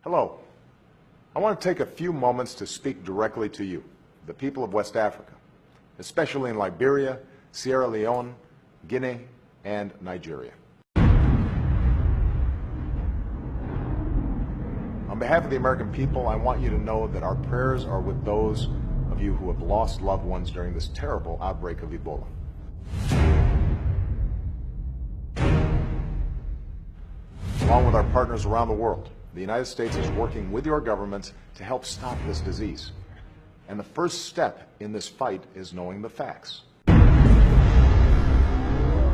Hello. I want to take a few moments to speak directly to you, the people of West Africa, especially in Liberia, Sierra Leone, Guinea, and Nigeria. On behalf of the American people, I want you to know that our prayers are with those of you who have lost loved ones during this terrible outbreak of Ebola. Along with our partners around the world, the United States is working with your governments to help stop this disease. And the first step in this fight is knowing the facts.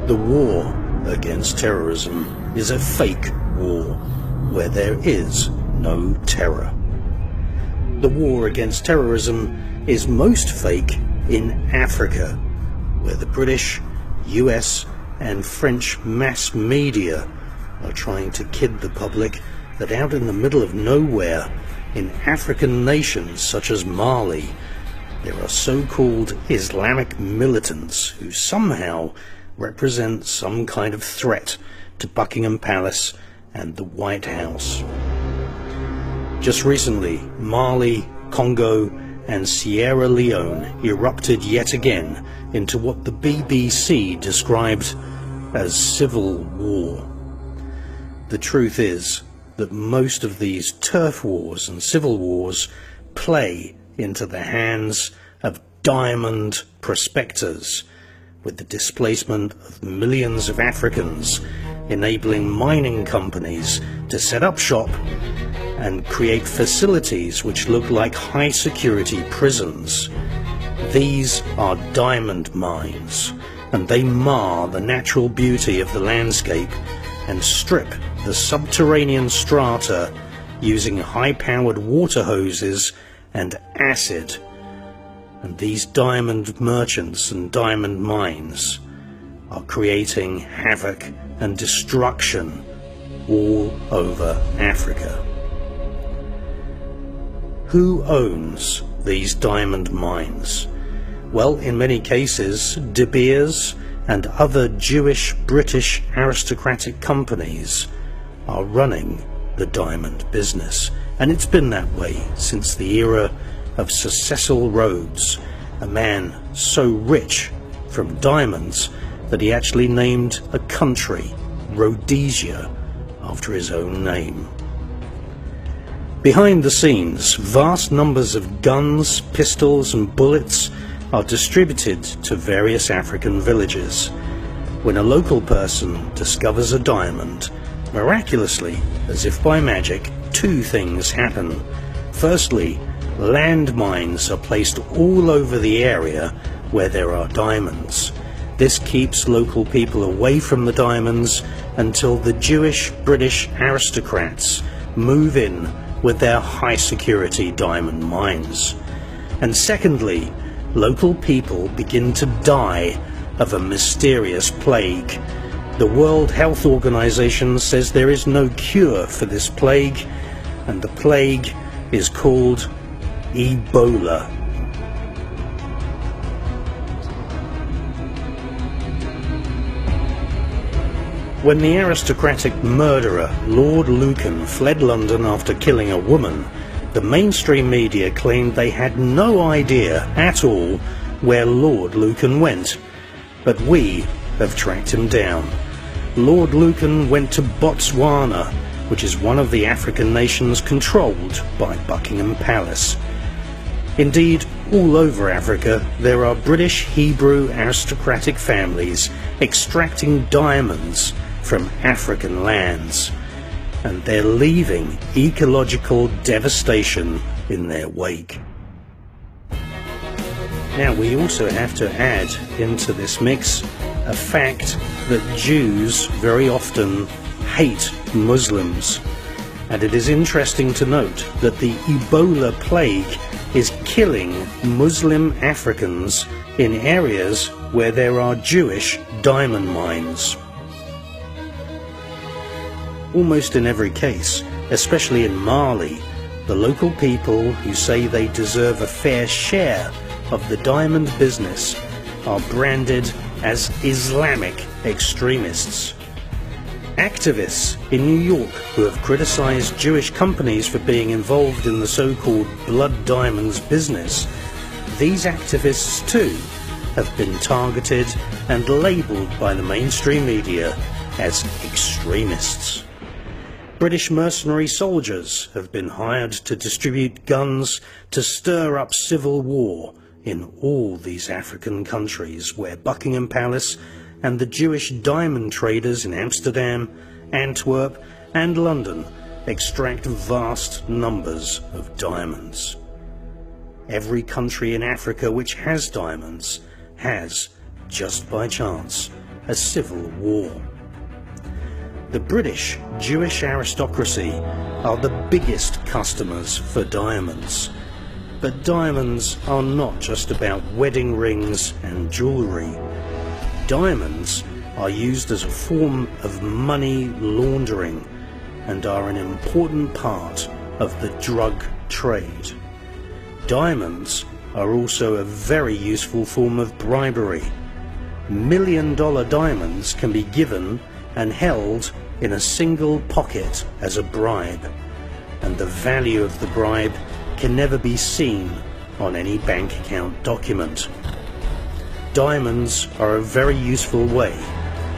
The war against terrorism is a fake war where there is no terror. The war against terrorism is most fake in Africa, where the British, US, and French mass media are trying to kid the public that out in the middle of nowhere, in African nations such as Mali, there are so-called Islamic militants who somehow represent some kind of threat to Buckingham Palace and the White House. Just recently, Mali, Congo, and Sierra Leone erupted yet again into what the BBC described as civil war. The truth is that most of these turf wars and civil wars play into the hands of diamond prospectors, with the displacement of millions of Africans, enabling mining companies to set up shop and create facilities which look like high-security prisons. These are diamond mines, and they mar the natural beauty of the landscape and strip the subterranean strata using high-powered water hoses and acid. And these diamond merchants and diamond mines are creating havoc and destruction all over Africa. Who owns these diamond mines? Well, in many cases, De Beers and other Jewish British aristocratic companies are running the diamond business. And it's been that way since the era of Sir Cecil Rhodes, a man so rich from diamonds that he actually named a country, Rhodesia, after his own name. Behind the scenes, vast numbers of guns, pistols and bullets are distributed to various African villages. When a local person discovers a diamond, miraculously, as if by magic, two things happen. Firstly, landmines are placed all over the area where there are diamonds. This keeps local people away from the diamonds until the Jewish British aristocrats move in with their high-security diamond mines. And secondly, local people begin to die of a mysterious plague. The World Health Organization says there is no cure for this plague, and the plague is called Ebola. When the aristocratic murderer Lord Lucan fled London after killing a woman, the mainstream media claimed they had no idea at all where Lord Lucan went. But we have tracked him down. Lord Lucan went to Botswana, which is one of the African nations controlled by Buckingham Palace. Indeed, all over Africa there are British Hebrew aristocratic families extracting diamonds from African lands, and they're leaving ecological devastation in their wake. Now, we also have to add into this mix a fact that Jews very often hate Muslims, and it is interesting to note that the Ebola plague is killing Muslim Africans in areas where there are Jewish diamond mines. Almost in every case, especially in Mali, the local people who say they deserve a fair share of the diamond business are branded as Islamic extremists. Activists in New York who have criticized Jewish companies for being involved in the so-called blood diamonds business, these activists too have been targeted and labelled by the mainstream media as extremists. British mercenary soldiers have been hired to distribute guns to stir up civil war in all these African countries where Buckingham Palace and the Jewish diamond traders in Amsterdam, Antwerp and London extract vast numbers of diamonds. Every country in Africa which has diamonds has, just by chance, a civil war. The British Jewish aristocracy are the biggest customers for diamonds. But diamonds are not just about wedding rings and jewellery. Diamonds are used as a form of money laundering and are an important part of the drug trade. Diamonds are also a very useful form of bribery. $1-million diamonds can be given and held in a single pocket as a bribe, and the value of the bribe can never be seen on any bank account document. Diamonds are a very useful way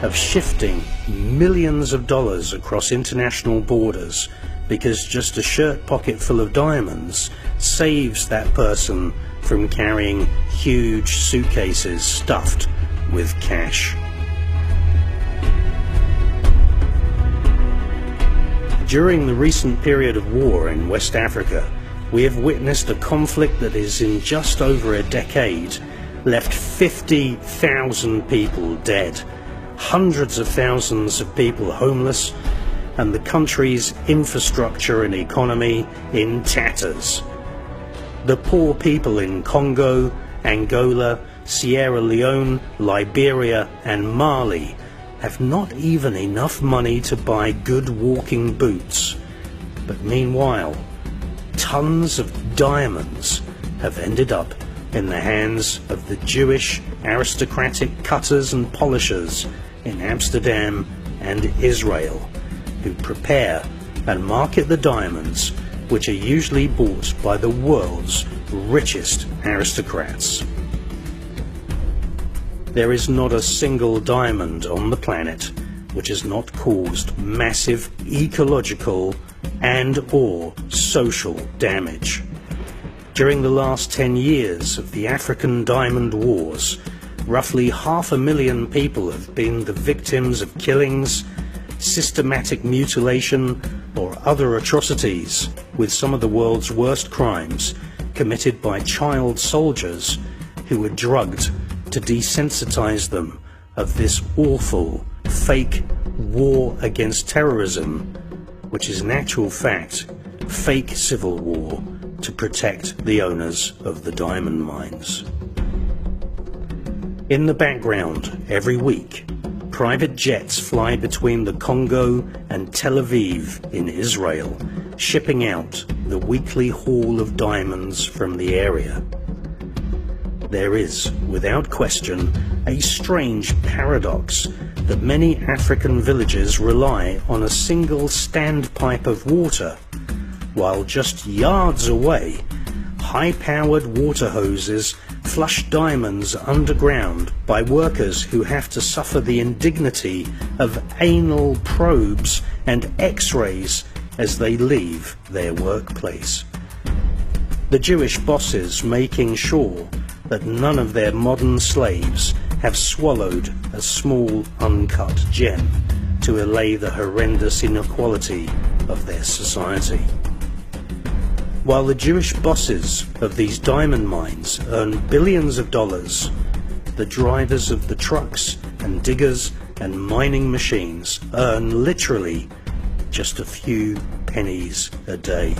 of shifting millions of dollars across international borders, because just a shirt pocket full of diamonds saves that person from carrying huge suitcases stuffed with cash. During the recent period of war in West Africa, we have witnessed a conflict that is in just over a decade left 50,000 people dead, hundreds of thousands of people homeless, and the country's infrastructure and economy in tatters. The poor people in Congo, Angola, Sierra Leone, Liberia and Mali have not even enough money to buy good walking boots. But meanwhile, tons of diamonds have ended up in the hands of the Jewish aristocratic cutters and polishers in Amsterdam and Israel, who prepare and market the diamonds, which are usually bought by the world's richest aristocrats. There is not a single diamond on the planet which has not caused massive ecological and/or social damage. During the last 10 years of the African Diamond Wars, roughly 500,000 people have been the victims of killings, systematic mutilation or other atrocities, with some of the world's worst crimes committed by child soldiers who were drugged to desensitize them of this awful, fake war against terrorism, which is in actual fact fake civil war to protect the owners of the diamond mines. In the background, every week, private jets fly between the Congo and Tel Aviv in Israel, shipping out the weekly haul of diamonds from the area. There is, without question, a strange paradox that many African villages rely on a single standpipe of water, while just yards away, high-powered water hoses flush diamonds underground by workers who have to suffer the indignity of anal probes and x-rays as they leave their workplace. The Jewish bosses making sure that none of their modern slaves have swallowed a small uncut gem to allay the horrendous inequality of their society. While the Jewish bosses of these diamond mines earn billions of dollars, the drivers of the trucks and diggers and mining machines earn literally just a few pennies a day.